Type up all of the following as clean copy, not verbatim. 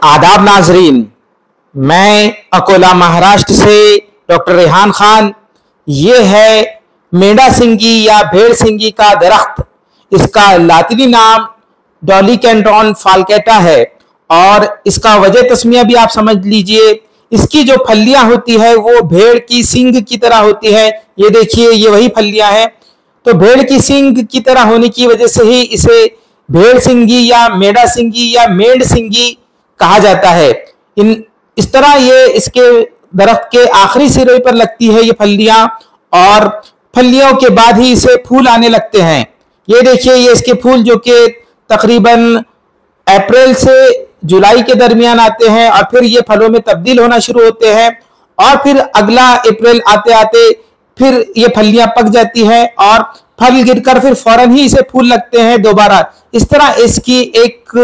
आदाब नाजरीन, मैं अकोला महाराष्ट्र से डॉक्टर रेहान खान। ये है मेंढा सिंगी या भेड़ सिंगी का दरख्त। इसका लातिनी नाम डॉलीकेंड्रॉन फाल्केटा है और इसका वजह तस्मिया भी आप समझ लीजिए। इसकी जो फलियां होती है वो भेड़ की सींग की तरह होती है। ये देखिए, ये वही फलियां हैं। तो भेड़ की सींग की तरह होने की वजह से ही इसे भेड़ सिंगी या मेंढा सिंगी या मेंढ सिंगी कहा जाता है। इस तरह ये इसके दरख्त के आखिरी सिरे पर लगती है ये फलियां, और फलियों के बाद ही इसे फूल आने लगते हैं। ये देखिए, ये इसके फूल जो कि तकरीबन अप्रैल से जुलाई के दरमियान आते हैं और फिर ये फलों में तब्दील होना शुरू होते हैं और फिर अगला अप्रैल आते आते फिर ये फलियां पक जाती हैं और फल गिरकर फिर फौरन ही इसे फूल लगते हैं दोबारा। इस तरह इसकी एक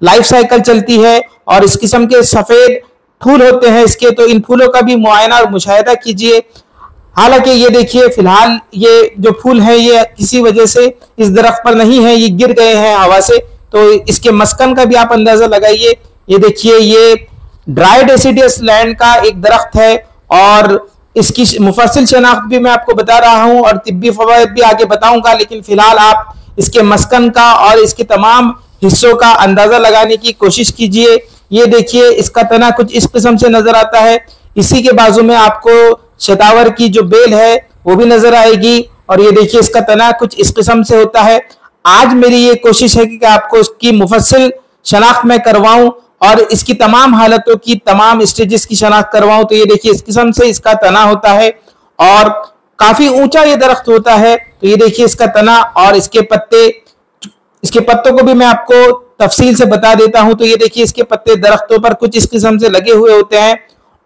लाइफ साइकिल चलती है और इस किस्म के सफेद फूल होते हैं इसके। तो इन फूलों का भी मुआयना और मुशाहिदा कीजिए। हालांकि ये देखिए, फिलहाल ये जो फूल है ये किसी वजह से इस दरख्त पर नहीं है, ये गिर गए हैं हवा से। तो इसके मस्कन का भी आप अंदाजा लगाइए। ये देखिए, ये ड्राई डेसिडियस लैंड का एक दरख्त है और इसकी मुफस्सिल शनाख्त भी मैं आपको बता रहा हूं और तिब्बी फवायद भी आगे बताऊंगा, लेकिन फिलहाल आप इसके मस्कन का और इसके तमाम हिस्सों का अंदाजा लगाने की कोशिश कीजिए। ये देखिए, इसका तना कुछ इस किस्म से नजर आता है। इसी के बाजू में आपको शतावर की जो बेल है वो भी नजर आएगी और ये देखिए, इसका तना कुछ इस किस्म से होता है। आज मेरी ये कोशिश है कि आपको इसकी मुफस्सिल शनाख्त मैं करवाऊं और इसकी तमाम हालतों की तमाम स्टेजेस की शनाख्त करवाऊं। तो ये देखिए, इस किस्म से इसका तना होता है और काफी ऊंचा ये दरख्त होता है। तो ये देखिए, इसका तना और इसके पत्ते, इसके पत्तों को भी मैं आपको तफसील से बता देता हूं। तो ये देखिए, इसके पत्ते दरख्तों पर कुछ इस किस्म से लगे हुए होते हैं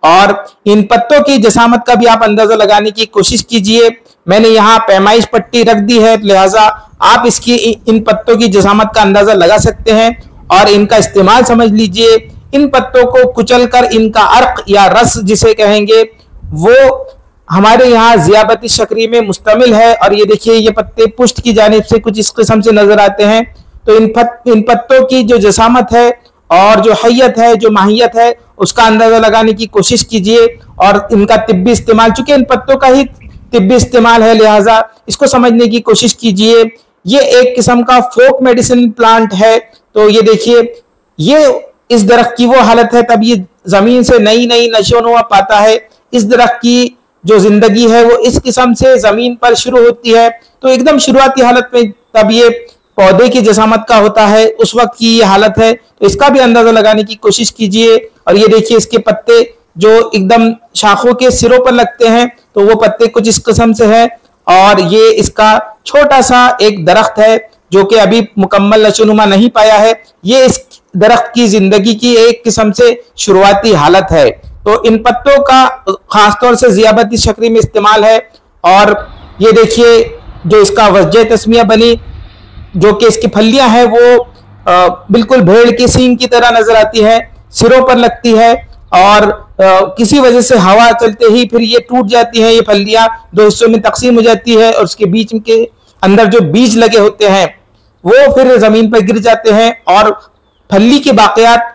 और इन पत्तों की जसामत का भी आप अंदाजा लगाने की कोशिश कीजिए। मैंने यहाँ पैमाइश पट्टी रख दी है, लिहाजा आप इसकी इन पत्तों की जसामत का अंदाजा लगा सकते हैं और इनका इस्तेमाल समझ लीजिए। इन पत्तों को कुचलकर इनका अर्क या रस जिसे कहेंगे वो हमारे यहाँ ज़ियाबती शक्री में मुश्तमिल है। और ये देखिए, ये पत्ते पुष्ट की जानिब से कुछ इस किस्म से नजर आते हैं। तो इन पत्तों की जो जसामत है और जो हैयत है, जो माहियत है, उसका अंदाजा लगाने की कोशिश कीजिए और इनका तिब्बी इस्तेमाल, चूंकि इन पत्तों का ही तिब्बी इस्तेमाल है, लिहाजा इसको समझने की कोशिश कीजिए। ये एक किस्म का फोक मेडिसिन प्लांट है। तो ये देखिए, ये इस दरख्त की वो हालत है, तब ये जमीन से नई नई नशोनुमा पाता है। इस दरख्त की जो जिंदगी है वो इस किस्म से जमीन पर शुरू होती है। तो एकदम शुरुआती हालत में तब ये पौधे की जसामत का होता है, उस वक्त की ये हालत है। तो इसका भी अंदाजा लगाने की कोशिश कीजिए। और ये देखिए, इसके पत्ते जो एकदम शाखों के सिरों पर लगते हैं, तो वो पत्ते कुछ इस किस्म से है और ये इसका छोटा सा एक दरख्त है जो कि अभी मुकम्मल नशोनुमा नहीं पाया है। ये इस दरख्त की जिंदगी की एक किस्म से शुरुआती हालत है। तो इन पत्तों का खासतौर से ज़ियाबती शक्री में इस्तेमाल है। और ये देखिए, जो इसका वजह तस्मिया बनी, जो कि इसकी फलियां हैं वो बिल्कुल भेड़ की सींग की तरह नजर आती है, सिरों पर लगती है और किसी वजह से हवा चलते ही फिर ये टूट जाती है। ये फलियां दो हिस्सों में तकसीम हो जाती है और उसके बीच के अंदर जो बीज लगे होते हैं वो फिर जमीन पर गिर जाते हैं और फली के बाकियात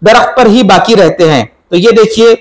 दरख्त पर ही बाकी रहते हैं। तो ये देखिए,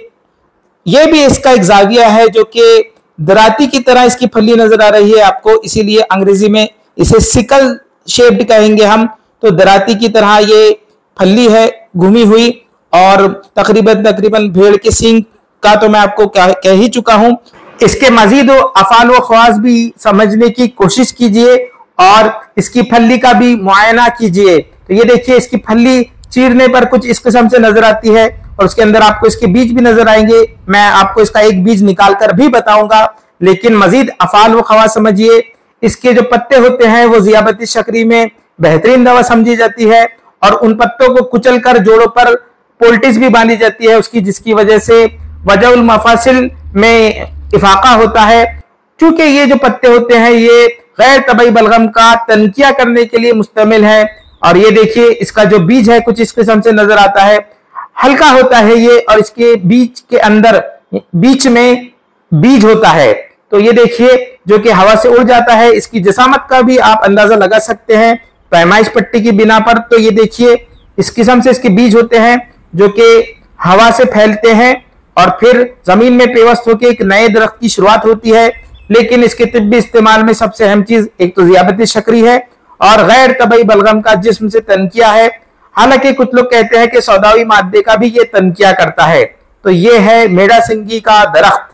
ये भी इसका एक जाविया है जो कि दराती की तरह इसकी फली नजर आ रही है आपको, इसीलिए अंग्रेजी में इसे सिकल शेप्ड कहेंगे हम। तो दराती की तरह ये फली है घूमी हुई और तकरीबन भेड़ के सींग का तो मैं आपको कह ही चुका हूं। इसके मजीद अफाल व ख्वास भी समझने की कोशिश कीजिए और इसकी फली का भी मुआयना कीजिए। तो ये देखिए, इसकी फली चीरने पर कुछ इस किस्म से नजर आती है और उसके अंदर आपको इसके बीज भी नजर आएंगे। मैं आपको इसका एक बीज निकाल कर भी बताऊंगा, लेकिन मजीद अफाल व ख्वास समझिए। इसके जो पत्ते होते हैं वो ज़ियाबती शक्री में बेहतरीन दवा समझी जाती है और उन पत्तों को कुचलकर जोड़ों पर पोल्टिस भी बांधी जाती है उसकी, जिसकी वजह से वजहुल मफासिल में इफाका होता है। क्योंकि ये जो पत्ते होते हैं ये गैर तबई बलगम का तनकिया करने के लिए मुश्तमिल है। और ये देखिए, इसका जो बीज है कुछ इस किस्म से नजर आता है, हल्का होता है ये और इसके बीज के अंदर बीच में बीज होता है। तो ये देखिए, जो कि हवा से उड़ जाता है। इसकी जसामत का भी आप अंदाजा लगा सकते हैं पैमाइश पट्टी की बिना पर। तो ये देखिए, इस किस्म से इसके बीज होते हैं जो कि हवा से फैलते हैं और फिर जमीन में पेवस्त होकर एक नए दरख्त की शुरुआत होती है। लेकिन इसके तिब्बी इस्तेमाल में सबसे अहम चीज एक तो ज़ियाबत शकरी है और गैर तबई बलगम का जिस्म से तनकिया है। हालांकि कुछ लोग कहते हैं कि सौदावी मादे का भी ये तनकिया करता है। तो ये है मेड़ा सिंगी का दरख्त।